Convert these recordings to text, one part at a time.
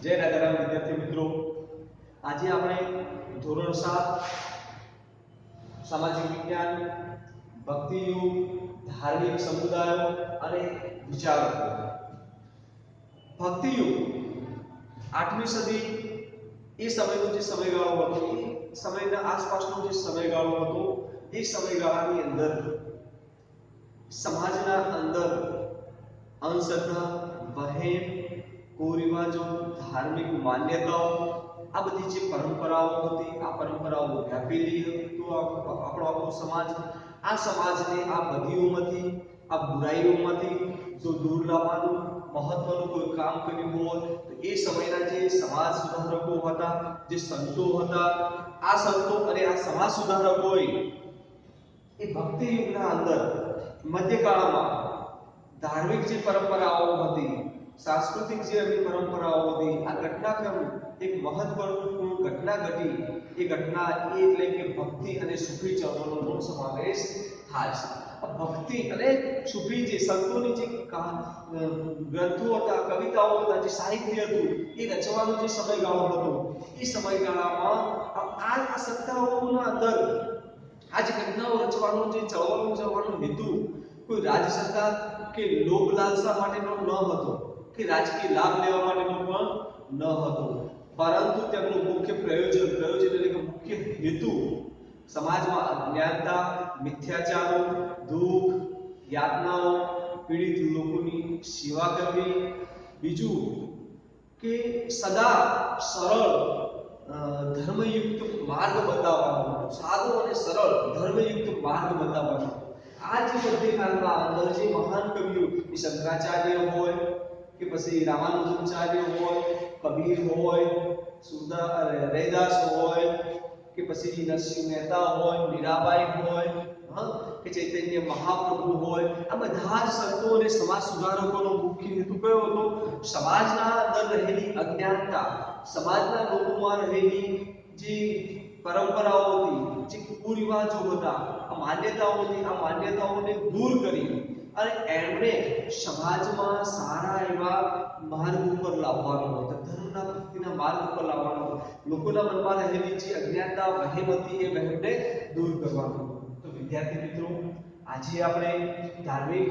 जय राजाराम विद्यार्थी मित्रों, आज આપણે ધોરણ 7 સામાજિક વિજ્ઞાન, ભક્તિ યુગ, ધાર્મિક સમુદાયો અને વિચારકો. ભક્તિ યુગ 8મી સદી એ સમયનો જે સમયગાળો હતો, એ સમયના આસપાસનો જે સમયગાળો હતો, એ સમયગાળાની અંદર સમાજના અંદર અંધશ્રદ્ધા, વહેમ, કુરિવાજો, ધાર્મિક માન્યતાઓ, આ બધી જે પરંપરાઓ હતી, આ પરંપરાઓ વ્યાપેલી તો આપણો આખો સમાજ, આ સમાજને આ બદીઓમાંથી, આ બુરાઈઓમાંથી જો દૂર લાવવાનું મહત્વનું કોઈ કામ કર્યું હોય તો એ સમયના જે સમાજ સુધારકો હતા, જે સંતો હતા, આ સંતો અને આ સમાજ સુધારકોએ એ ભક્તિ યુગના અંદર મધ્યકાળમાં ધાર્મિક જે પરંપરાઓ હતી, सांस्कृतिक જે એમની પરંપરાઓ હતી, આ ઘટનાક્રમ એક મહત્વપૂર્ણ ઘટના ઘટી. એ ઘટના એટલે કે ભક્તિ અને સૂફી ચળવળનો સમાવેશ થાય છે. ભક્તિ અને સૂફી જે સંતોની જે ગ્રંથો હતા, કવિતાઓ હતા, જે સાહિત્ય હતું, એ રચવાનો જે સમયગાળો હતો, એ સમયગાળામાં આ સત્તાઓના અંદર આ જે ઘટનાઓ રચવાનો, જે ચળવળો રચવાનો હેતુ કોઈ રાજ સત્તા કે લોક લાલસા માટેનો ન હતો, કે રાજકીય લાભ લેવા માટેનો પણ ન હતો, પરંતુ તેમનું મુખ્ય પ્રયોજન એટલે કે મુખ્ય હેતુ સમાજમાં અજ્ઞાનતા, મિથ્યાચારો, દુઃખ, યાતનાઓ, પીડિત લોકોની સેવા કરવી, બીજું કે સદા સરળ ધર્મયુક્ત માર્ગ બતાવવાનો, સાદો અને સરળ ધર્મયુક્ત માર્ગ બતાવવાનો. આ જે મધ્યકાળમાં અંદર જે મહાન કવિઓ, શંકરાચાર્ય હોય કે પછી રામાનુજાચાર્ય હોય, કબીર હોય, રૈદાસ હોય કે પછી નરસિંહ મહેતા હોય, મીરાબાઈ હોય, કે ચૈતન્ય મહાપ્રભુ હોય, આ બધા જ સંતો અને સમાજ સુધારકોનો મુખ્ય હેતુ કયો હતો? સમાજના અંદર રહેલી અજ્ઞાનતા, સમાજના લોકોમાં રહેલી જે પરંપરાઓ હતી, જે કુરિવાજો હતા, આ માન્યતાઓ હતી, આ માન્યતાઓને દૂર કરી અને એમણે સમાજમાં સારા એવા માર્ગ ઉપર લાવવાનો હતો, ધર્મના ભક્તિના માર્ગ ઉપર લાવવાનો હતો, લોકોના મનમાં રહેલી જે અજ્ઞાનતા, વહેમ હતી, એ વહેમને દૂર કરવાનો હતો. તો વિદ્યાર્થી મિત્રો, આજે આપણે ધાર્મિક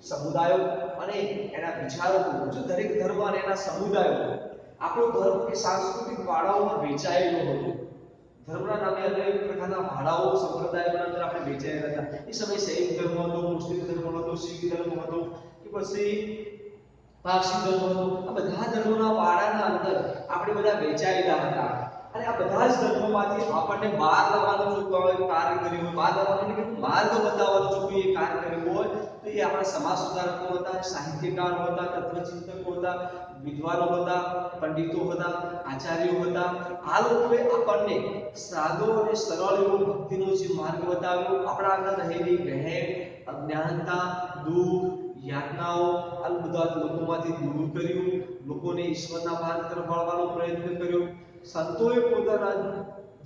સમુદાયો અને એના વિચારકો, જો દરેક ધર્મ અને એના સમુદાયો, આપણો ધર્મ એ સાંસ્કૃતિક વાડાઓમાં વહેંચાયેલો હતો. ધર્મના નામે અનેક પ્રકારના વાડાઓ, સંપ્રદાયોના અંદર આપણે વહેંચાયેલા હતા. એ સમયે શૈવ ધર્મ હતો, મુસ્લિમ ધર્મ હતો, શીખ ધર્મ હતો કે પછી પારસી ધર્મ હતો. આ બધા ધર્મોના વાડાના અંદર આપણે બધા વહેંચાયેલા હતા અને આ બધા જ ધર્મોમાંથી આપણને બહાર લાવવાનું જો કોઈ કાર્ય કર્યું હોય, બહાર લાવવાનું એટલે કે માર્ગ બતાવવાનું જો કોઈ કાર્ય કર્યું હોય તો એ આપણા સમાજ સુધારકો હતા, સાહિત્યકારો હતા, તત્વચિંતકો હતા, વિદ્વાનો હતા, પંડિતો હતા, આચાર્યો હતા. આ લોકોએ આપણને સાદો અને સરળ એવો ભક્તિનો જે માર્ગ બતાવ્યો, આપણા અંદર રહેલી વહેમ, અજ્ઞાનતા, દુઃખ, યાતનાઓ આ બધા લોકોમાંથી દૂર કર્યું, લોકોને ઈશ્વરના માર્ગ તરફ વાળવાનો પ્રયત્ન કર્યો. સંતોએ પોતાના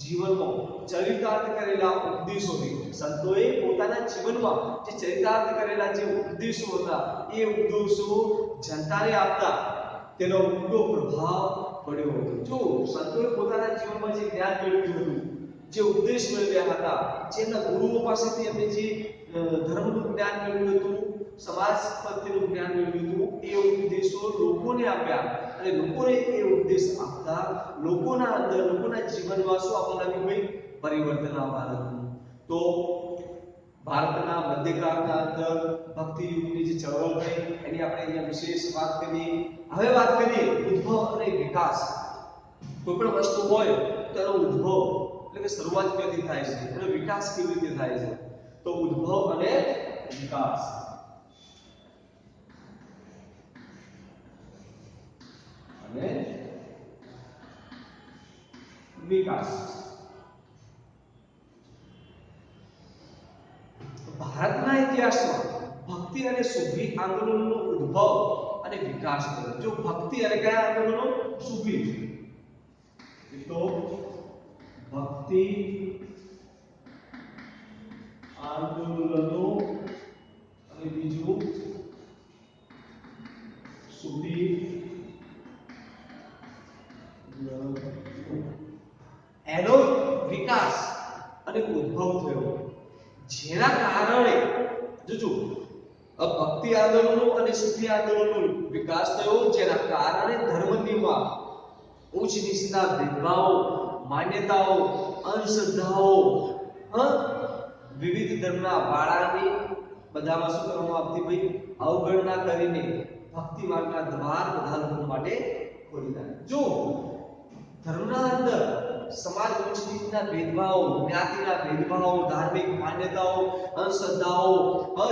જીવનમાં ચરિતાર્થ કરેલા ઉપદેશોથી, સંતોએ પોતાના જીવનમાં જે ચરિતાર્થ કરેલા જે ઉપદેશો હતા, એ ઉપદેશો જનતાને આપતા તેનો ઊંડો પ્રભાવ પડ્યો હતો. જો સંતોએ પોતાના જીવનમાં જે જ્ઞાન મેળવ્યું હતું, જે ઉપદેશ મેળવ્યા હતા, જેના ગુરુઓ પાસેથી એમને જે ધર્મનું જ્ઞાન મેળવ્યું હતું, સમાજ પ્રત્યેનું જ્ઞાન મેળવ્યું હતું, એ ઉપદેશો લોકોને આપ્યા અને લોકોને એ ઉપદેશ આપતા લોકોના અંદર, લોકોના જીવનમાં શું આવવાનું હોય? પરિવર્તન આવવાનું. તો ભારતના મધ્યકાળના અંદર ભક્તિ યુગની જે ચળવળ થઈ, એની આપણે અહીંયા વિશેષ વાત કરીએ. હવે વાત કરીએ ઉદ્ભવ અને વિકાસ. કોઈ પણ વસ્તુ હોય તો એનો ઉદ્ભવ એટલે કે શરૂઆત ક્યાંથી થાય છે, એનો વિકાસ કેવી રીતે થાય છે? તો ઉદ્ભવ અને વિકાસ. અને વિકાસ. ભારતના ઇતિહાસમાં ભક્તિ અને સૂફી આંદોલનનો ઉદ્ભવ અને વિકાસ થયો. જો ભક્તિ અને કયા આંદોલનો? સૂફી. તો ભક્તિ આંદોલનો અને બીજું સૂફી જો ભક્તિ આંદોલનો અને સૂફી આંદોલનનો વિકાસ થયો, જેના કારણે ધર્મમાં ઉચ્ચ નીચના ભેદભાવો, માન્યતાઓ, અંધશ્રદ્ધાઓ, વિવિધ ધર્મના વાળાની બધામાં શું કરવામાં આવતી ભાઈ? અવગણના કરીને ભક્તિ માર્ગના દ્વાર બધા લોકો માટે ખોલી નાખ્યા. જો ધર્મના અંદર સમાજ ઉચ્ચ નીચના ભેદભાવો, જ્ઞાતિના ભેદભાવો, ધાર્મિક માન્યતાઓ, અંધશ્રદ્ધાઓ,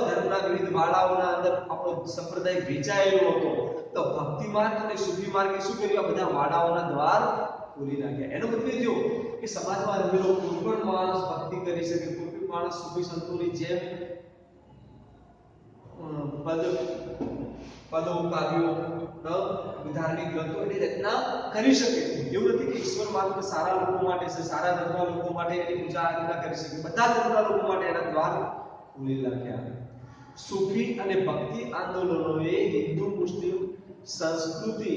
ધર્મના વિવિધ વાળાઓના અંદર આપણો સંપ્રદાય વેચાયેલો હતો, તો ભક્તિ માર્ગ અને સૂફી માર્ગે શું કર્યું? આ બધા વાળાઓના દ્વાર ખોલી નાખ્યા. એનો મતલબ એ થયો કે સમાજમાં રહેલો કોઈ પણ માણસ ભક્તિ કરી શકે, કોઈ પણ માણસ સૂફી સંતોની જેમ પદો, કાવ્યો, ધાર્મિક ગ્રંથો એની રચના કરી શકે. એવું નથી કે ઈશ્વર માત્ર સારા લોકો માટે છે, સારા ધર્મના લોકો માટે એની પૂજા આરાધના કરી શકે. બધા ધર્મના લોકો માટે એના દ્વાર ખોલી નાખ્યા. સૂફી અને ભક્તિ આંદોલનોએ હિન્દુ મુસ્લિમ સંસ્કૃતિ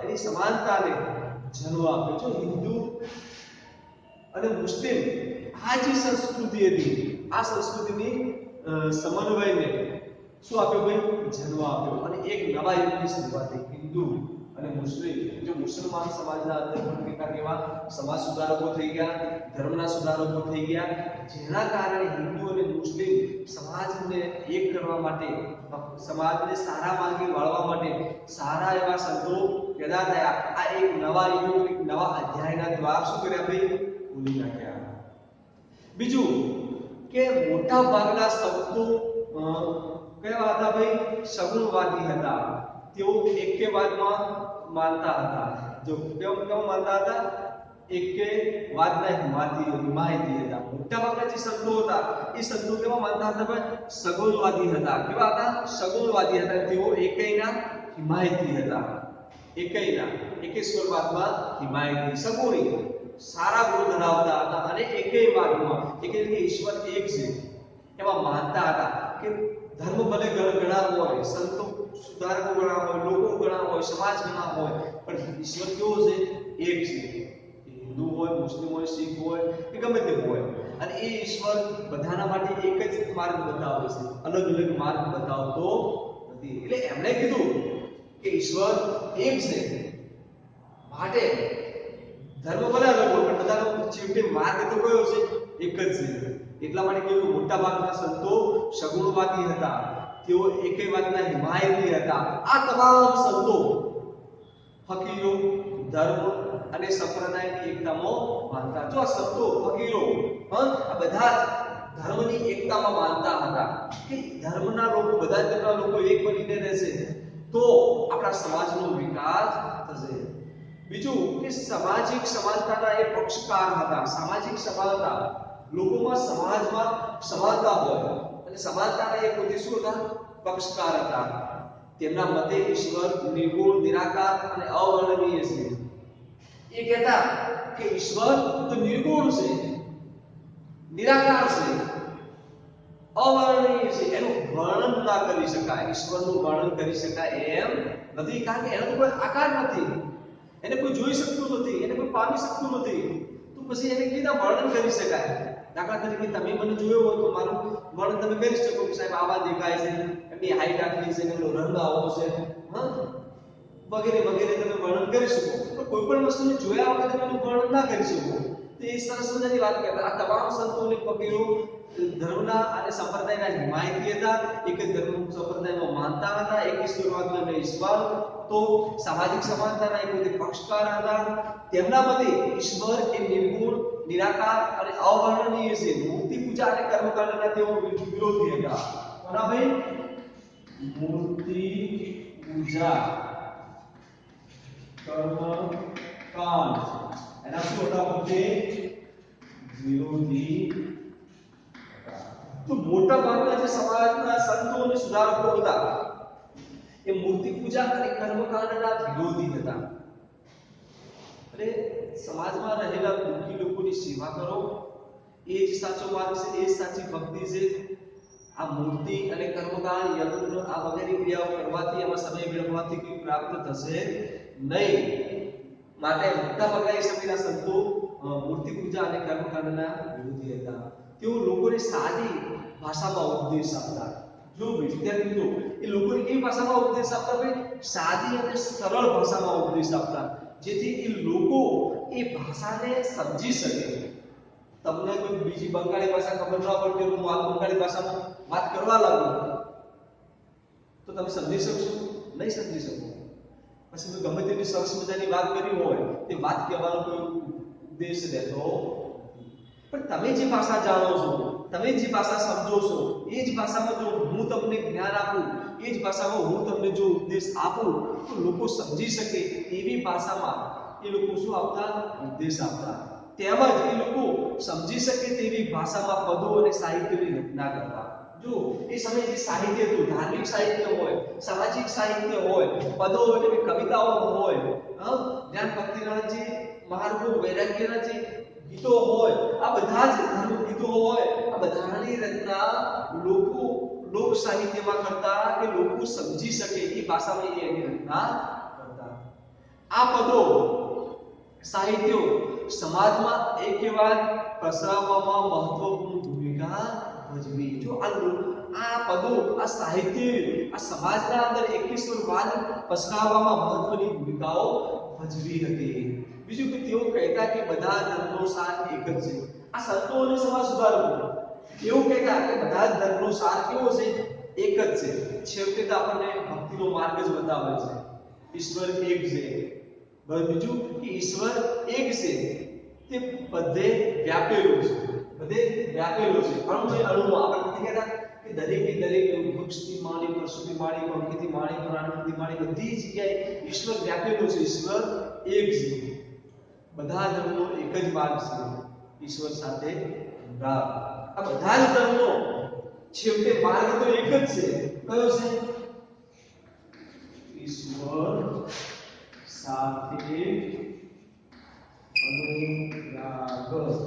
એની સમાનતાને જન્મ આપ્યો. જો હિન્દુ અને મુસ્લિમ આ જે સંસ્કૃતિ હતી, આ સંસ્કૃતિની સમન્વયને શું આપ્યો ભાઈ? જન્મ આપ્યો અને એક નવા યુગની શરૂઆત થઈ. હિન્દુ અને મુસ્લિમ, જો મુસલમાન સમાજના અંદર પણ કેટલાક એવા સમાજ સુધારકો થઈ ગયા, ધર્મના સુધારકો થઈ ગયા, જેના કારણે હિન્દુ અને મુસ્લિમ સમાજને એક કરવા માટે, સમાજને સારા માર્ગે વાળવા માટે સારા એવા સંતો પેદા થયા. આ એક નવા યુગ, એક નવા અધ્યાયના દ્વાર શું કર્યા ભાઈ? ખોલી નાખ્યા. બીજું કે મોટા ભાગના સંતો કયા હતા ભાઈ? સગુણવાદી હતા. તેઓ એક્યવાદમાં માનતા હતા. જો કેવું માનતા હતા? એક્યવાદના હિમાયતી હતા. મોટા ભાગના જે સંતો હતા એ સંતો કેવા માનતા હતા ભાઈ? સગુણવાદી હતા. કેવા હતા? સગુણવાદી હતા. તેઓ એકયના હિમાયતી હતા. એકેશ્વરવાદમાં હિમાયતી, સગુણી, સારા ગુણ ધરાવતા હતા અને એકેયવાદમાં, એટલે કે ઈશ્વર એક છે એમાં માનતા હતા કે ધર્મ ભલે ઘણા હોય, સંતો સુધારકો ઘણા હોય, લોકો ઘણા હોય, સમાજ ઘણા હોય, પણ ઈશ્વર કેવો છે? એક છે. હિન્દુ હોય, મુસ્લિમ હોય, શીખ હોય કે ગમે તે હોય, અને એ ઈશ્વર બધાના માટે એક જ માર્ગ બતાવે છે, અલગ અલગ માર્ગ બતાવતો નથી. એટલે એમણે કીધું કે ઈશ્વર એક છે, માટે ધર્મ ભલે અલગ હોય પણ બધાનો છેવટે માર્ગ તો કયો છે? એક જ છે. એટલા માટે કેવું મોટા ભાગના સંતો સગુણવાદી હતા. તેઓ એકેયવાદના હિમાયતી હતા. આ તમામ સંતો ફકીરો ધર્મ અને સંપ્રદાયની એકતામાં માનતા. જો આ સંતો ફકીરો આ બધા ધર્મની એકતામાં માનતા હતા કે ધર્મના લોકો, બધા ધર્મના લોકો એક બનીને રહેશે તો આપણા સમાજનો વિકાસ થશે. બીજું કે સામાજિક સમાનતાના એ પક્ષકાર હતા. સામાજિક સમાનતા, લોકોમાં સમાજમાં સમાનતા હોય અને સમાનતાના એ પોતે શું હતા? પક્ષકાર હતા. તેમના મતે ઈશ્વર નિર્ગુણ, નિરાકાર અને અવર્ણનીય છે. એ કહેતા કે ઈશ્વર તો નિર્ગુણ છે, નિરાકાર છે, અવર્ણનીય છે, એનું વર્ણન ના કરી શકાય. ઈશ્વરનું વર્ણન કરી શકાય એમ નથી, કારણ કે એનો કોઈ આકાર નથી, એને કોઈ જોઈ શકતું નથી, એને કોઈ પામી શકતું નથી, તો પછી એને કેવી રીતે વર્ણન કરી શકાય? દાખલા તરીકે તમે મને જોયો હોય તો મારું વર્ણન તમે કરી શકો કે સાહેબ આવા દેખાય છે, એમની હાઈટ આટલી છે, એમનો રંગ આવો છે, વગેરે વગેરે તમે વર્ણન કરી શકો. પણ કોઈ પણ વસ્તુને જોયા વગર તમે એનું વર્ણન ના કરી શકો. તો એ સરસ મજાની વાત કરતા. આ તમામ સંતો અને ફકીરો ધર્મના અને સંપ્રદાયના હિમાયતી હતા. એક જ ધર્મ સંપ્રદાયમાં માનતા હતા. એકેશ્વરવાદમાં ઈશ્વર તો સામાજિક સમાનતાના એ પોતે પક્ષકાર હતા. તેમના મતે ઈશ્વર એ નિર્ગુણ, નિરાકાર અને અવર્ણનીય છે. મૂર્તિ પૂજા અને કર્મકાંડના તેઓ વિરોધી હતા. કોના ભાઈ? મૂર્તિ પૂજા, કર્મકાંડ એના શું હતા? પોતે વિરોધી હતા. તો મોટા ભાગના જે સમાજના સંતો અને સુધારકો હતા એ મૂર્તિ પૂજા અને કર્મકાંડના વિરોધી હતા. અને સમાજમાં રહેલા દુઃખી લોકોની સેવા કરો, એ જ સાચો માર્ગ છે, એ જ સાચી ભક્તિ છે. આ મૂર્તિ અને કર્મકાંડ, યજ્ઞ આ વગેરે ક્રિયાઓ કરવાથી, એમાં સમય વિળંબવાથી કોઈ પ્રાપ્ત થશે નહીં. માટે મોટા ભાગના એ સમયના સંતો મૂર્તિ પૂજા અને કર્મકાંડના વિરોધી હતા. તેઓ લોકોને સાદી ભાષામાં ઉપદેશ આપતા. જો વિદ્યાર્થી મિત્રો એ લોકોને કેવી ભાષામાં ઉપદેશ આપતા? ભાઈ સાદી અને સરળ ભાષામાં ઉપદેશ આપતા, જેથી એ લોકો એ ભાષાને સમજી શકે. તમને કોઈ બીજી બંગાળી ભાષા ખબર ના પડતી, હું આ બંગાળી ભાષામાં વાત કરવા લાગુ તો તમે સમજી શકશો? નહીં સમજી શકો. પછી મેં ગમે તેટલી સરસ મજાની વાત કરી હોય તે વાત કહેવાનો કોઈ ઉદ્દેશ રહેતો નથી. પણ તમે જે ભાષા જાણો છો, તમે જે ભાષા સમજો છો, એ જ ભાષામાં જો હું તમને જ્ઞાન આપું, એ જ ભાષામાં હું તમને જો ઉપદેશ આપું તો લોકો સમજી શકે એવી ભાષામાં એ લોકો શું આપતા? ઉપદેશ આપતા. તેમજ એ લોકો સમજી શકે તેવી ભાષામાં પદો અને સાહિત્યની રચના કરતા. જો એ સમયે જે સાહિત્ય હતું, ધાર્મિક સાહિત્ય હોય, સામાજિક સાહિત્ય હોય, પદો એટલે કે કવિતાઓ હોય, જ્ઞાન ભક્તિના જે માર્ગો, વૈરાગ્યના જે ગીતો હોય, આ બધા જ ધર્મ ગીતો હોય, આ બધાની રચના લોકો લોક સાહિત્યમાં કરતા કે લોકો સમજી શકે એ ભાષામાં એની રચના કરતા. આ પદો સાહિત્યો સમાજમાં એકવાર પ્રસરાવવામાં મહત્વપૂર્ણ ભૂમિકા ભજવી. જો આ પદો, આ સાહિત્ય, આ સમાજના અંદર એકવીસવાદ પસરાવવામાં મહત્વની ભૂમિકાઓ ભજવી હતી. બીજું કે તેઓ કહેતા કે બધા ધર્મનો સાર એક જ છે. આ સંતો અને સમાજ સુધારકો એવું કહેતા કે બધા જ ધર્મનો સાર કેવો છે? એક જ છે. છેવટે તો આપણને ભક્તિનો માર્ગ જ બતાવે છે. ઈશ્વર એક છે. બીજું કે ઈશ્વર એક છે, તે બધે વ્યાપેલું છે. બધે વ્યાપેલું છે. અણુએ અણુમાં આપણે નથી કહેતા કે દરેકે દરેક વૃક્ષથી માંડી, પશુથી માંડી, પંખીથી માંડી, પ્રાણીથી માંડી બધી જગ્યાએ ઈશ્વર વ્યાપેલું છે. ઈશ્વર એક છે. બધા ધર્મનો એક જ માર્ગ છે, ઈશ્વર સાથે જોડાવ. આ બધા જ ધર્મનો છેવટે માર્ગ તો એક જ છે. કયો છે? ઈશ્વર સાથે અનુરાગ.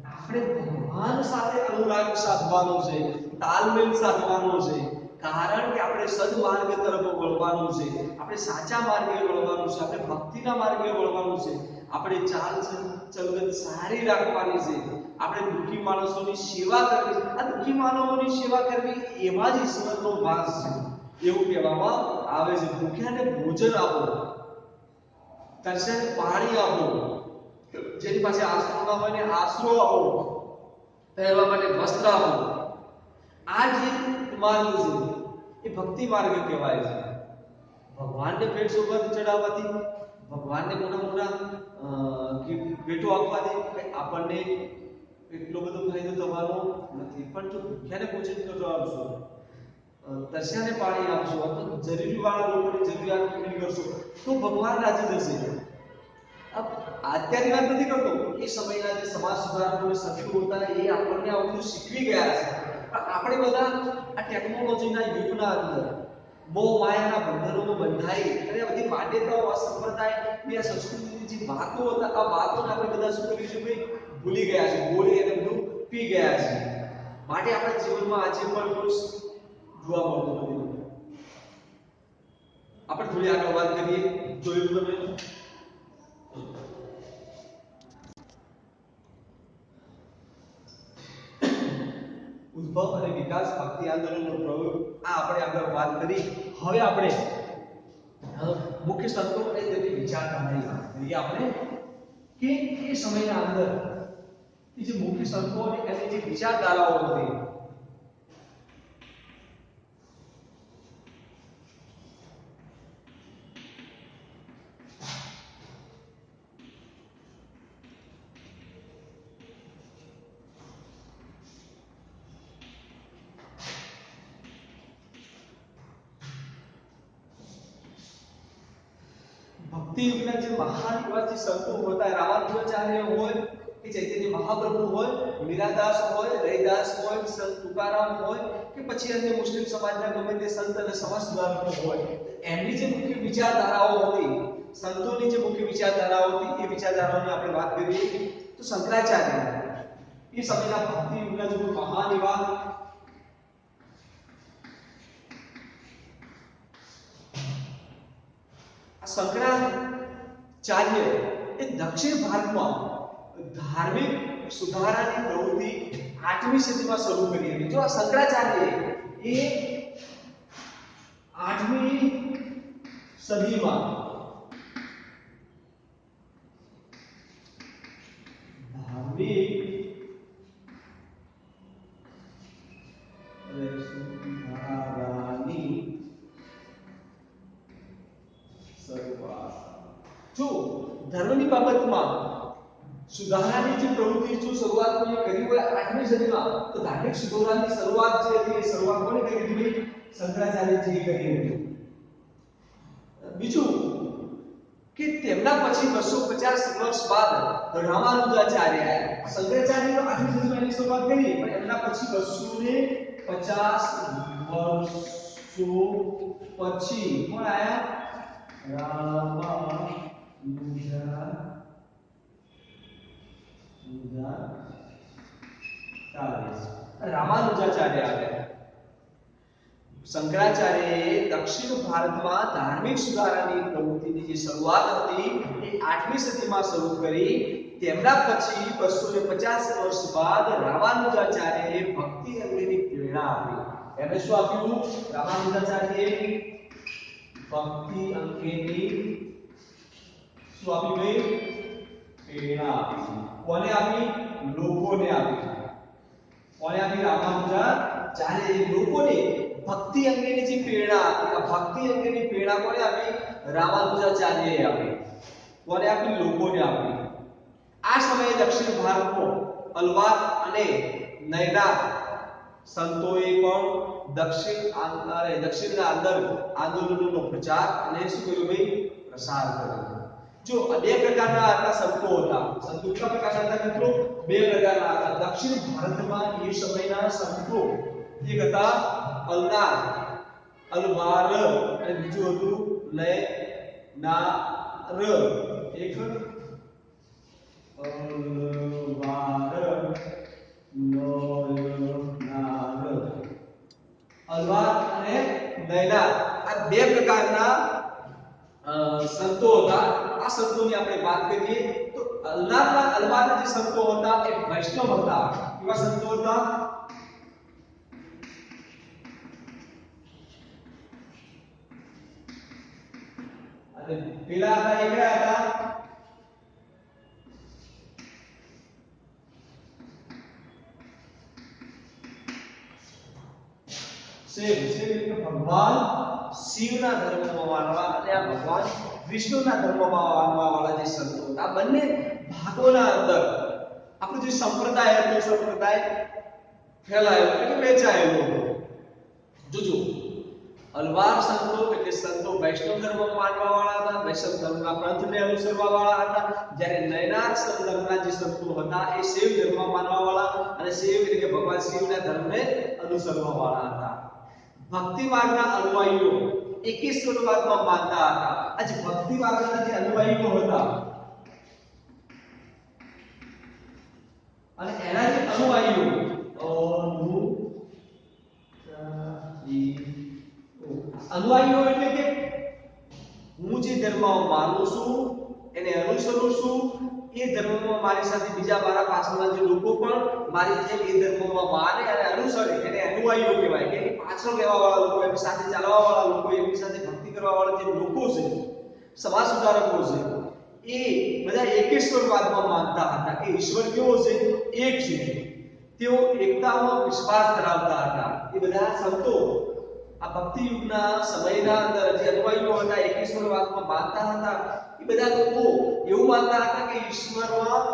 આપણે ભગવાન સાથે અનુરાગ સાધવાનો છે, તાલમેલ સાધવાનો છે. કારણ કે આપણે સદમાર્ગ તરફ વળવાનું છે, આપણે સાચા માર્ગે વળવાનું છે, આપણે ભક્તિના માર્ગે વળવાનું છે, આપણે ચાલ ચલગત સારી રાખવાની છે, આપણે દુઃખી માણસોની સેવા કરવી છે. આ દુઃખી માનવોની સેવા કરવી એમાં જ ઈશ્વરનો વાસ છે. એવું કહેવામાં આવે છે. ભૂખ્યાને ભોજન આપો, તરસ્યાને પાણી આપો, જેની પાસે આશરો ના હોય ને આશરો આપો, પહેરવા માટે વસ્ત્ર આપો. આ જે માર્ગ છે એ ભક્તિ માર્ગ કહેવાય છે. ભગવાનને ભેટ સોગાદ ચડાવવાથી, ભગવાનને મોટા મોટા ભેટો આપવાથી આપણને એટલો બધો ફાયદો થવાનો નથી. પણ જો ભૂખ્યાને ભોજન કરાવશો, તરસ્યાને પાણી આપશો, અથવા જરૂરીવાળા લોકોની જરૂરિયાત પૂરી કરશો તો ભગવાન રાજી થશે. અત્યારની વાત નથી કરતો, એ સમયના જે સમાજ સુધારકો સંતો હતા એ આપણને આ બધું શીખવી ગયા છે. પણ આપણે બધા આ ટેકનોલોજીના યુગના અંદર મોહ માયાના બંધનોમાં બંધાઈ અને આ બધી માન્યતાઓ, આ સંપ્રદાય ને આ સંસ્કૃતિની જે વાતો હતા, આ વાતોને આપણે બધા શું કરી છે? ભાઈ ભૂલી ગયા છે, બોલી અને બધું પી ગયા છે. માટે આપણા જીવનમાં આજે પણ જોવા મળતું નથી. આપણે થોડી આગળ વાત કરીએ. જોયું તમે ઉદ્ભવ અને વિકાસ ભક્તિ આંદોલનનો પ્રયોગ, આ આપણે આગળ વાત કરી. હવે આપણે મુખ્ય સંતો અને તેમની વિચારધારાની વાત કરીએ. આપણે કે એ સમયના અંદર જે મુખ્ય સંતો અને એની જે વિચારધારાઓ હતી, ભક્તિ યુગના જે મહાન એવા જે સંતો હતા, રામાનુજાચાર્ય હોય કે ચૈતન્ય મહાપ્રભુ હોય, મીરાદાસ હોય, રૈદાસ હોય, સંત તુકારામ હોય કે પછી અન્ય મુસ્લિમ સમાજના ગમે તે સંત અને સમાજ સુધારકો હોય, એમની જે મુખ્ય વિચારધારાઓ હતી, સંતોની જે મુખ્ય વિચારધારાઓ હતી, એ વિચારધારાઓની આપણે વાત કરીએ તો શંકરાચાર્ય એ સમયના ભક્તિ યુગના જે મહાન એવા શંકરાચાર્ય એ દક્ષિણ ભારતમાં ધાર્મિક સુધારાની પ્રવૃત્તિ 8મી સદીમાં શરૂ કરી હતી. જો આ શંકરાચાર્ય એ 8મી સદીમાં ધાર્મિક સુધારાની શરૂઆત. જો ધર્મની બાબતમાં સુધારાની જે પ્રવૃત્તિ જો શરૂઆત કોઈ કરી હોય 8મી સદીમાં, તો ધાર્મિક સુધારાની શરૂઆત જે હતી એ શરૂઆત કોણે કરી હતી? શંકરાચાર્યજીએ કરી હતી. બીજું કે તેમના પછી 250 વર્ષ બાદ રામાનુજાચાર્ય આયા. શંકરાચાર્યનો 8મી સદીમાં એની શરૂઆત કરી, પણ એમના પછી 250 વર્ષો પછી કોણ આયા? રામાનુજાચાર્ય આવ્યા. શંકરાચાર્યએ દક્ષિણ ભારતમાં ધાર્મિક સુધારાની પ્રવૃત્તિની જે શરૂઆત હતી એ 8મી સદીમાં શરૂ કરી. તેમના પછી 250 વર્ષ બાદ રામાનુજાચાર્યએ ભક્તિ અંગેની પ્રેરણા આપી. એમણે શું આપ્યું? રામાનુજાચાર્યએ ભક્તિ અંગેની શું આપી ભાઈ? પ્રેરણા આપી. કોને આપી? લોકોને આપી. કોને આપી? રામાનુજાચાર્યએ લોકોને ભક્તિ અંગેની જે પ્રેરણા આપી. આ ભક્તિ અંગેની પ્રેરણા કોને આપી? રામાનુજાચાર્યએ આપી. કોને આપી? લોકોને આપી. આ સમયે દક્ષિણ ભારતમાં અલવાર અને નૈનાર સંતોએ પણ દક્ષિણના અંદર આંદોલનોનો પ્રચાર અને શું કર્યું ભાઈ? પ્રસાર કર્યો. જો બે પ્રકારના હતા સંતો હતા. સંતો કેટલા પ્રકારના હતા મિત્રો? બે પ્રકારના હતા. દક્ષિણ ભારતમાં એ સમયના સંતો એક હતા અલનાર, અલવાર, અને બીજું હતું નૈનાર. એક અલવાર અને નૈનાર, આ બે પ્રકારના સંતો હતા. આ સંતોની આપણે વાત કરીએ તો અલવારના જે સંતો હતા એ વૈષ્ણવ હતા. કેવા સંતો હતા? અને પેલા હતા એ કયા હતા? ભગવાન શિવના ધર્મમાં માનવા અને આ ભગવાન વિષ્ણુના ધર્મમાં માનવા વાળા જે સંતો હતા. આ બંને ભાગોના અંદર આપણો જે સંપ્રદાય હતો, સંપ્રદાય ફેલાયો એટલે વેચાયેલો હતો. જોજો, અલવાર સંતો એટલે સંતો વૈષ્ણવ ધર્મમાં માનવા વાળા હતા, વૈષ્ણવ ધર્મના પંથને અનુસરવા વાળા હતા. જ્યારે નૈનાર ધર્મના જે સંતો હતા એ શિવ ધર્મમાં માનવા વાળા અને શિવ એટલે કે ભગવાન શિવના ધર્મને અનુસરવા વાળા હતા. ભક્તિ માર્ગના અનુયાયીઓ એકેશ્વરવાદમાં માનતા હતા. આજે ભક્તિ માર્ગના જે અનુયાયીઓ હતા અને એના જે અનુયાયીઓ એટલે કે હું જે ધર્મમાં માનું છું એને અનુસરું છું, એ ધર્મમાં મારી સાથે બીજા મારા પાછળના જે લોકો પણ મારી જેમ એ ધર્મમાં માને અને અનુસરે એને અનુયાયીઓ કહેવાય. કે એની પાછળ રહેવા વાળા લોકો, એની સાથે ચાલવા વાળા લોકો, એની સાથે ભક્તિ કરવા વાળા જે લોકો છે, સમાજ સુધારકો છે, એ બધા એકેશ્વરવાદમાં માનતા હતા કે ઈશ્વર કેવો છે? એક છે. તેઓ એકતામાં વિશ્વાસ ધરાવતા હતા. એ બધા સંતો આ ભક્તિ યુગના સમયના અંદર જે અનુયાયીઓ હતા એકેશ્વરવાદમાં માનતા હતા. એ બધા લોકો એવું માનતા હતા કે ઈશ્વરમાં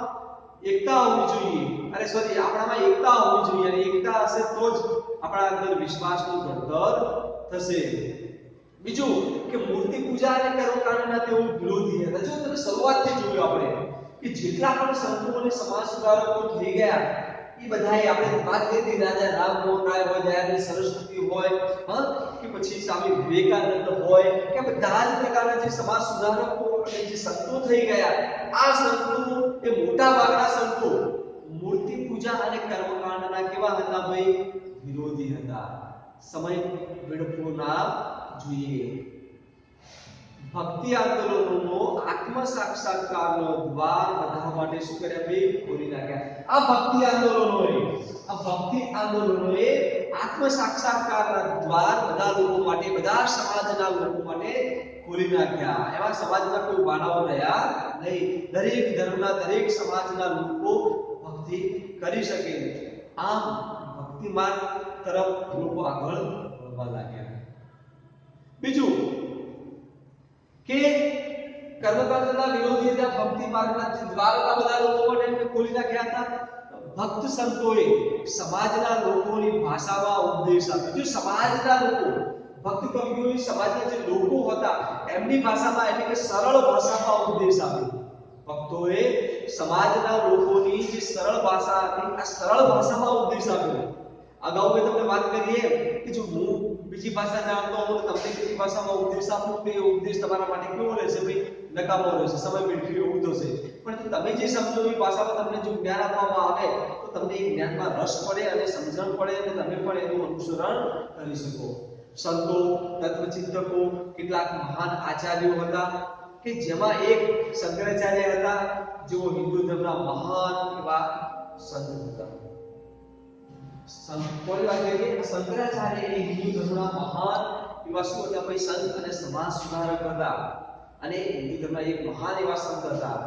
એકતા હોવી જોઈએ, અને સોરી આપણામાં એકતા હોવી જોઈએ, અને એકતા હશે તો જ આપણા અંદર વિશ્વાસનું ઘડતર થશે. બીજું કે મૂર્તિ પૂજા અને કર્મકાંડના તેઓ વિરોધી હતા. જો તમે શરૂઆતથી જોયું આપણે કે જેટલા પણ સંતો અને સમાજ સુધારકો થઈ ગયા એ બધાએ આપણે વાત કરી હતી, રાજા રામમોહન રાય હોય, દયાનંદ સરસ્વતી હોય, કે પછી સ્વામી વિવેકાનંદ હોય, કે બધા જ પ્રકારના જે સમાજ સુધારકો અને જે સંતો થઈ ગયા, આ સંતો એ મોટા ભાગના સંતો મૂર્તિ પૂજા અને કર્મકાંડના કેવા હતા ભાઈ? વિરોધી હતા. સમય વેડફવો ના જોઈએ. ભક્તિ આંદોલનોનો આત્મ સાક્ષાત્કારનો દ્વાર બધા માટે શું કર્યા બે ખોલી નાખ્યા. આ ભક્તિ આંદોલનોએ આત્મ સાક્ષાત્કારના દ્વાર બધા લોકો માટે, બધા સમાજના લોકો માટે ખોલી નાખ્યા. એવા સમાજના કોઈ બાળાઓ રહ્યા નહીં. દરેક ધર્મના, દરેક સમાજના લોકો ભક્તિ કરી શકે. આમ ભક્તિ માર્ગ તરફ લોકો આગળ વધવા લાગ્યા. બીજું કે કર્મકાંડના વિરોધી હતા. ભક્તિ માર્ગના દ્વારના બધા લોકો માટે એમને ખોલી નાખ્યા હતા. ભક્ત સંતોએ સમાજના લોકોની ભાષામાં ઉપદેશ આપ્યો. જો સમાજના લોકો, ભક્ત કવિઓએ સમાજના જે લોકો હતા એમની ભાષામાં, એટલે કે સરળ ભાષામાં ઉપદેશ આપ્યો. ભક્તોએ સમાજના લોકોની જે સરળ ભાષા હતી, આ સરળ ભાષામાં ઉપદેશ આપ્યો. અગાઉ મેં તમને વાત કરી કે જો હું બીજી ભાષા જાણતો હોઉં તો તમને બીજી ભાષામાં ઉપદેશ આપું તો એ ઉપદેશ તમારા માટે કેવો રહેશે ભાઈ? નકામો રહેશે, સમય વેડફી એવું થશે. પણ તમે જે સમજો એ ભાષામાં તમને જો જ્ઞાન આપવામાં આવે તો તમને એ જ્ઞાનમાં રસ પડે અને સમજણ પડે અને તમે પણ એનું અનુસરણ કરી શકો. સંતો, તત્વચિંતકો, કેટલાક મહાન આચાર્યો હતા કે જેમાં એક શંકરાચાર્ય હતા, જેઓ હિન્દુ ધર્મના મહાન એવા સંત હતા. શંકરાચાર્ય એ હિન્દુ ધર્મના મહાન એવા શું હતા ભાઈ? સંત અને સમાજ સુધારક હતા. અને હિન્દુ ધર્મના એક મહાન એવા સંત હતા.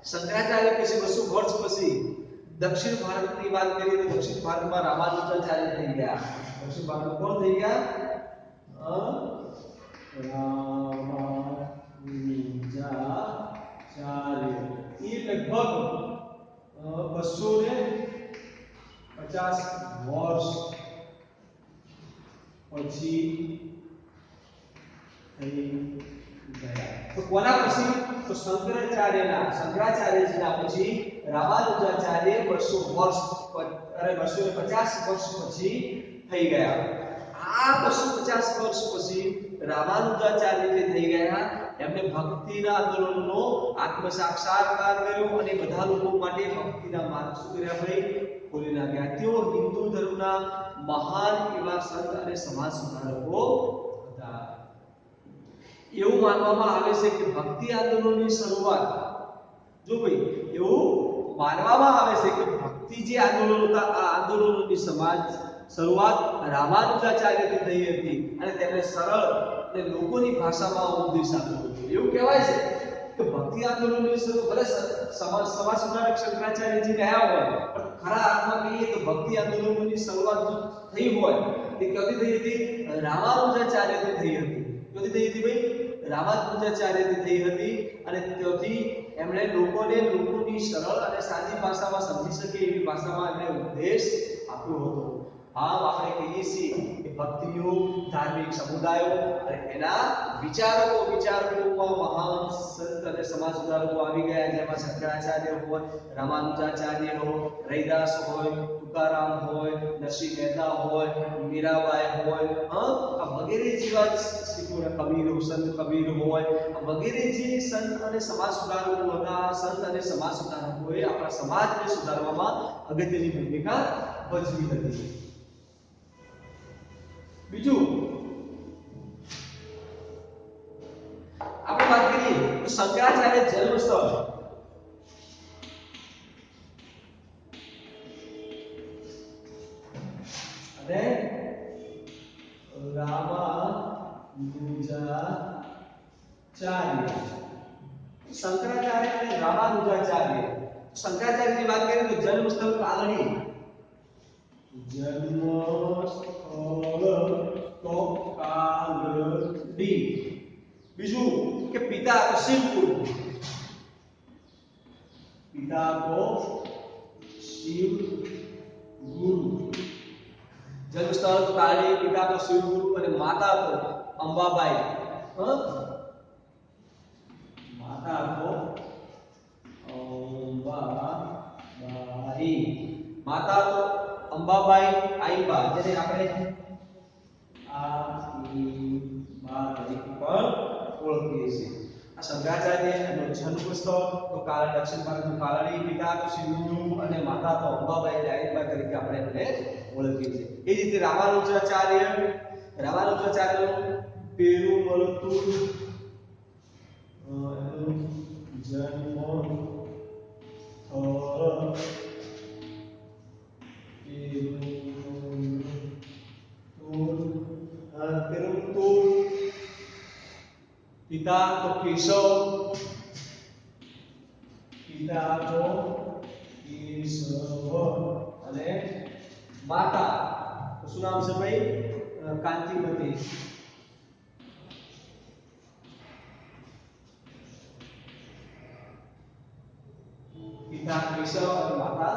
શંકરાચાર્ય પછી 200 વર્ષ પછી દક્ષિણ ભારતની વાત કરીએ તો દક્ષિણ ભારતમાં રામાનુજાચાર્ય થઈ ગયા. દક્ષિણ ભારતમાં કોણ થઈ ગયા? રામાનુજાચાર્ય. એ લગભગ 250 વર્ષ પછી થઈ ગયા. તો કોના પછી? તો શંકરાચાર્યજીના પછી રામાનુજાચાર્ય 250 વર્ષ પછી થઈ ગયા. આ 250 વર્ષ પછી રામાનુજાચાર્ય જે થઈ ગયા એમને ભક્તિના આંદોલનનો આત્મ સાક્ષાત્કાર કર્યો અને બધા લોકો માટે ભક્તિના માર્ગ શું કર્યા ભાઈ? ખોલી નાખ્યા. તેઓ હિન્દુ ધર્મના મહાન એવા સંત અને સમાજ સુધારકો હતા. એવું માનવામાં આવે છે કે ભક્તિ આંદોલનની શરૂઆત, જો ભાઈ એવું માનવામાં આવે છે કે ભક્તિ જે આંદોલન હતા આ આંદોલનોની શરૂઆત રામાનુજાચાર્યથી થઈ હતી અને તેમણે સરળ અને લોકોની ભાષામાં ઉપદેશ આપ્યો હતો. એવું કહેવાય છે કે ભક્તિ આંદોલનની શરૂઆત ભલે સમાજ સુધારક શંકરાચાર્યજી રહ્યા હોય, પણ ખરા અર્થમાં કહીએ તો ભક્તિ આંદોલનની શરૂઆત થઈ હોય તે ક્યાંથી થઈ હતી? રામાનુજાચાર્યથી થઈ હતી. ક્યાંથી થઈ હતી ભાઈ? રામાનુજાચાર્યથી થઈ હતી. અને ત્યાંથી એમણે લોકોની સરળ અને સાદી ભાષામાં સમજી શકે એવી ભાષામાં એમણે ઉપદેશ આપ્યો હતો. આમ આપણે કહીએ છીએ કે ભક્તિઓ, ધાર્મિક સમુદાયો અને એના વિચારકોમાં મહાન સંત અને સમાજ સુધારકો આવી ગયા, જેમાં શંકરાચાર્ય હોય, રામાનુજાચાર્ય હોય, રૈદાસ હોય, તુકારામ હોય, નરસિંહ મહેતા હોય, મીરાબાઈ હોય, આ વગેરે જેવા સંત કબીર હોય, વગેરે જે સંત અને સમાજ સુધારકો હતા. સંત અને સમાજ સુધારકોએ આપણા સમાજને સુધારવામાં અગત્યની ભૂમિકા ભજવી હતી. બીજું આપણે વાત કરીએ તો શંકરાચાર્ય જન્મ સ્થળ અને રામાનુજાચાર્ય. શંકરાચાર્ય અને રામાનુજાચાર્ય. શંકરાચાર્યની વાત કરીએ તો જન્મ સ્થળ કાલણી. જન્મ સ્થળ તો કાલડી. બીજું કે પિતા તો શિવપુર. પિતા તો શિવ ગુરુ. જન્મ સ્થળ તો કાલડી, પિતા તો શિવ ગુરુ અને માતા તો અંબાબાઈ. માતા તો અંબાબાઈ. માતા તો અંબાબાઈ આઈબા, જેને આપણે આઈબા તરીકે પણ ઓળખીએ છીએ. આ શંકરાચાર્યનો જન્મ સ્થળ તો દક્ષિણ ભારતનું કાલડી, પિતા તો શિવગુરુ અને માતા તો અંબાબાઈ એટલે આઈબા તરીકે આપણે એને ઓળખીએ છીએ. એ જ રીતે રામાનુજાચાર્યનું પેરુમલતુર જન્મ તિરુપુર પિતા તો કેશવ પિતા તો કેશવ અને માતા તો શું નામ છે ભાઈ કાંતિમતી પિતા કેશવ અને માતા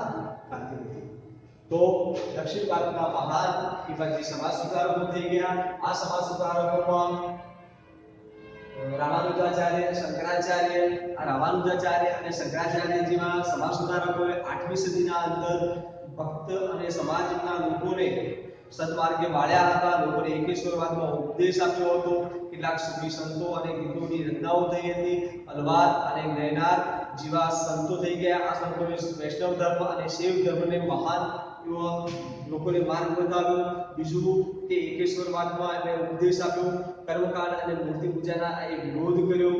કાંતિમતી તો દક્ષિણ ભારતના મહાન પીપાજી સમાજ સુધારકો થઈ ગયા આ સમાજ સુધારકોમાં રામાનુજાચાર્ય શંકરાચાર્ય આ રામાનુજાચાર્ય અને શંકરાચાર્ય જેવા સમાજ સુધારકોએ 8મી સદીના અંદર ભક્ત અને સમાજના લોકોને સદમાર્ગે વાળ્યા હતા લોકોને એકેશ્વરવાદનો ઉપદેશ આપ્યો હતો કેટલાક સૂફી સંતો અને ગીતોની રચનાઓ થઈ હતી અલવાર અને નયનાર જેવા સંતો થઈ ગયા આ સંતોએ વૈષ્ણવ ધર્મ અને શૈવ ધર્મને મહાન લોકોને માર્ગ બતાવ્યો બીજું કે એકેશ્વરવાદમાં એને ઉપદેશ આપ્યો કર્મકાંડ અને મૂર્તિ પૂજાના એ વિરોધ કર્યો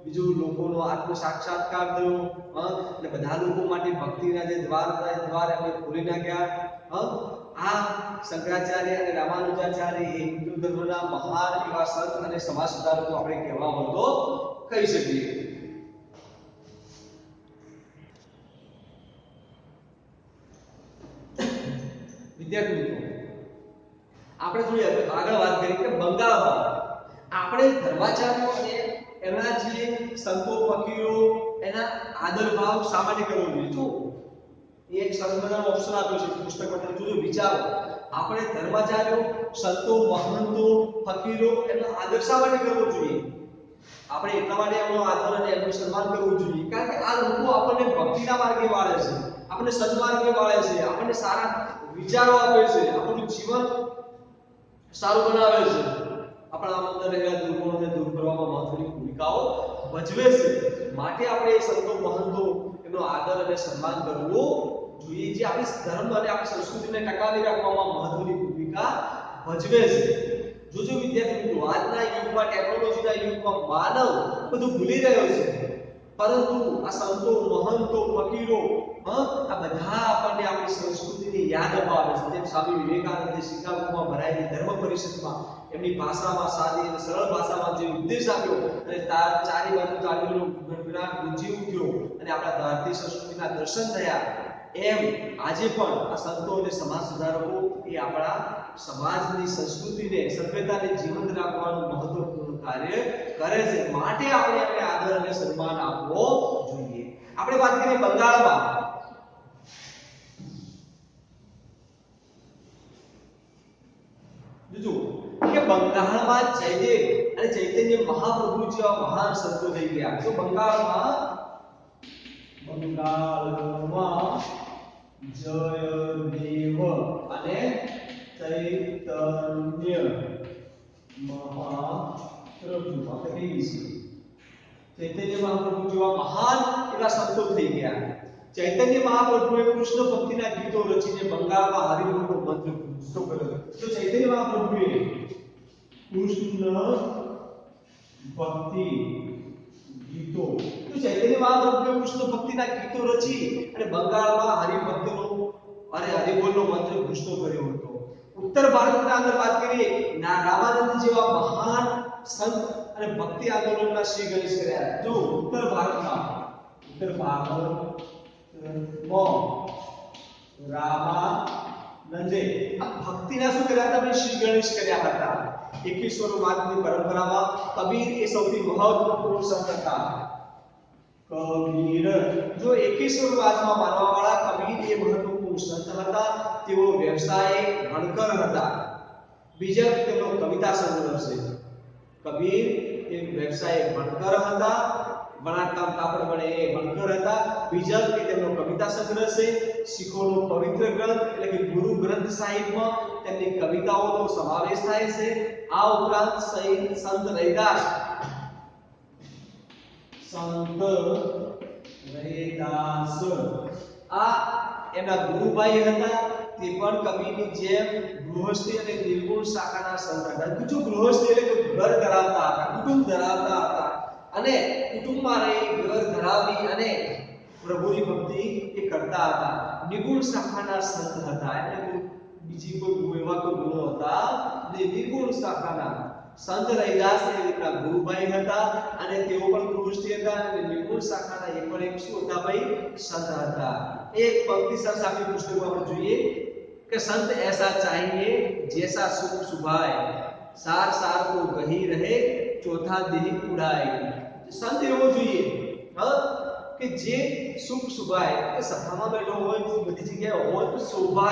બીજું લોકોનો આત્મ સાક્ષાત્કાર થયો અને બધા લોકો માટે ભક્તિના જે દ્વાર હતા એ દ્વાર એમને ખોલી નાખ્યા આ શંકરાચાર્ય અને રામાનુજાચાર્ય એ હિન્દુ ધર્મના મહાન એવા સંત અને સમાજ સુધારકો આપણે કહેવા હોય તો કહી શકીએ વિદ્યાર્થી મિત્રો આપણે થોડી આગળ વાત કરી કે બંગાળમાં આપણે ધર્માચાર્યો અને એના જે સંતો ફકીરો એના આદર ભાવ શા માટે કરવો જોઈએ જો એક સરસ મજાનો ઓપ્શન આપ્યો છે પુસ્તકમાં તમે જોજો વિચારો આપણે ધર્માચાર્યો સંતો મહંતો ફકીરો એનો આદર શા માટે કરવો જોઈએ આપણે એટલા માટે એમનો આદર અને એમનું સન્માન કરવું જોઈએ કારણ કે આ લોકો આપણને ભક્તિના માર્ગે વાળે છે આપણને સન્માર્ગે વાળે છે આપણને સારા વિચારો આપે છે આપણું જીવન સારું બનાવે છે આપણા અંદર રહેલા દુર્ગુણોને દૂર કરવામાં મહત્વની ભૂમિકાઓ ભજવે છે માટે આપણે સંતો મહંતો એનો આદર અને સન્માન કરવું જોઈએ જે આપણી ધર્મ અને આપણી સંસ્કૃતિને ટકાવી રાખવામાં મહત્વની ભૂમિકા ભજવે છે જોજો વિદ્યાર્થી મિત્રો આજના યુગમાં ટેકનોલોજીના યુગમાં માનવ બધું ભૂલી રહ્યો છે પરંતુ આ સંતો મહંતો ફકીરો આ બધા આપણને આપણી સંસ્કૃતિની યાદ અપાવે છે જેમ સ્વામી વિવેકાનંદે શિકાગોમાં ભરાયેલી ધર્મ પરિષદમાં એમની ભાષામાં સાદી અને સરળ ભાષામાં જે ઉપદેશ આપ્યો અને ચારે બાજુ તાળીઓનો ગણગણાટ ગુંજી ઉઠ્યો અને આપણા ભારતીય સંસ્કૃતિના દર્શન થયા એમ આજે પણ આ સંતો અને સમાજ સુધારકો એ આપણા સમાજની સંસ્કૃતિને સભ્યતાને જીવંત રાખવાનું મહત્વપૂર્ણ કાર્ય કરે છે માટે આપણે એમને આદર અને સન્માન આપવો જોઈએ આપણે વાત કરીએ બંગાળમાં બીજું કે બંગાળમાં જયદેવ અને ચૈતન્ય મહાપ્રભુ જેવા મહાન સંતો થઈ ગયા તો બંગાળમાં જયદેવ અને ચૈતન્ય મહાપ્રભુ આપણે કહીએ છીએ ચૈતન્ય મહાપ્રભુ જેવા મહાન એવા સંતો થઈ ગયા ચૈતન્ય મહાપ્રભુએ કૃષ્ણ ભક્તિના ગીતો રચીને બંગાળમાં હરિભક્તનો મંત્ર ગુંજતો કર્યો તો ચૈતન્ય મહાપ્રભુએ કૃષ્ણ ભક્તિ ગીતો તો ચૈતન્ય મહાપ્રભુએ કૃષ્ણ ભક્તિના ગીતો રચી અને બંગાળમાં હરિભક્તનો અને હરિબોલનો મંત્ર ગુંજતો કર્યો હતો ઉત્તર ભારતના અંદર વાત કરીએ રામાનંદ જેવા મહાન સંત અને ભક્તિ આંદોલનના શ્રી ગણેશ કર્યા જો ઉત્તર ભારતમાં રામાનંદે આ ભક્તિના શું કર્યા હતા ભાઈ શ્રી ગણેશ કર્યા હતા એકેશ્વરવાદની પરંપરામાં કબીર એ સૌથી મહત્વપૂર્ણ સંત હતા કબીર જો એકેશ્વરવાદમાં માનવાવાળા કબીર એ મહત્વપૂર્ણ સંત હતા તેઓ વ્યવસાય ભણકર હતા બીજા તેમનો કવિતા સંગ્રહ છે કબીર એ વ્યવસાય ભણકર હતા વણાટકામ કાપડ વડે એ ભણકર હતા બીજા કે તેમનો કવિતા સંગ્રહ છે શીખોનો પવિત્ર ગ્રંથ એટલે કે ગુરુ ગ્રંથ સાહિબમાં તેમની કવિતાઓનો સમાવેશ થાય છે આ ઉપરાંત સંત રૈદાસ આ એમના ગુરુભાઈ હતા તે પણ કવિની જેમ ગૃહસ્થી અને નિર્ગુણ શાખાના સંત હતા બીજું ગૃહસ્થી એટલે કે ઘર ધરાવતા હતા કુટુંબ ધરાવતા હતા અને કુટુંબમાં રહી ઘર ધરાવી અને પ્રભુની ભક્તિ એ કરતા હતા. નિગુણ શાખાના સંત હતા, એટલે બીજી કોઈ એવા કોઈ ગુણો હતા ને નિર્ગુણ શાખાના સંત રૈદાસ એ રીતના ગુરુભાઈ હતા અને તેઓ પણ ગુરુશ્રી હતા અને નિર્ગુણ શાખાના એ પણ એક શું હતા ભાઈ? સંત હતા. એક પંક્તિ સર સામે પુસ્તકમાં આપણે જોઈએ कि संत ऐसा चाहिए जैसा सुख सुभाए, सार सार को गही रहे, चौथा देह उड़ाए. संत एवो જોઈએ હા કે જે સુખ સુભાય, કે સભામાં બેઠો હોય બધી જગ્યાએ હોય તો શોભા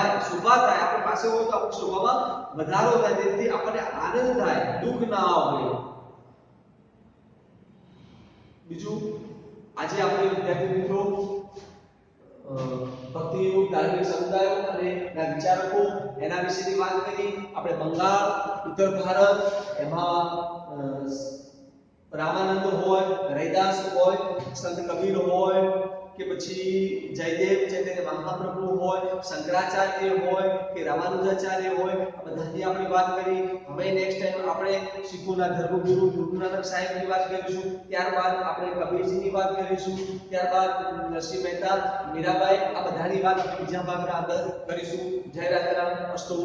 થાય, આપણી પાસે હોય તો આપણી શોભામાં વધારો થાય, તેથી આપણને આનંદ થાય, દુઃખ ના આવે. બીજું આજે આપણે વિદ્યાર્થી મિત્રો ભક્તિ યોગ ધાર્મિક સમુદાયો અને એના વિચારકો એના વિશેની વાત કરી. આપણે બંગાળ, ઉત્તર ભારત એમાં રામાનંદ હોય, રૈદાસ હોય, સંત કબીર હોય કે પછી જયદેવ ચૈતન્ય મહાપ્રભુ હોય, શંકરાચાર્ય હોય કે રામાનુજાચાર્ય હોય, આ બધાની આપણે વાત કરી. હવે નેક્સ્ટ ટાઈમ આપણે શીખોના ધર્મગુરુ ગુરુ નાનક સાહેબની વાત કરીશું, ત્યારબાદ આપણે કબીરજીની વાત કરીશું, ત્યારબાદ નરસિંહ મહેતા, મીરાબાઈ, આ બધાની વાત આપણે બીજા ભાગના અંદર કરીશું. જય રાજારામ, અસ્તુ.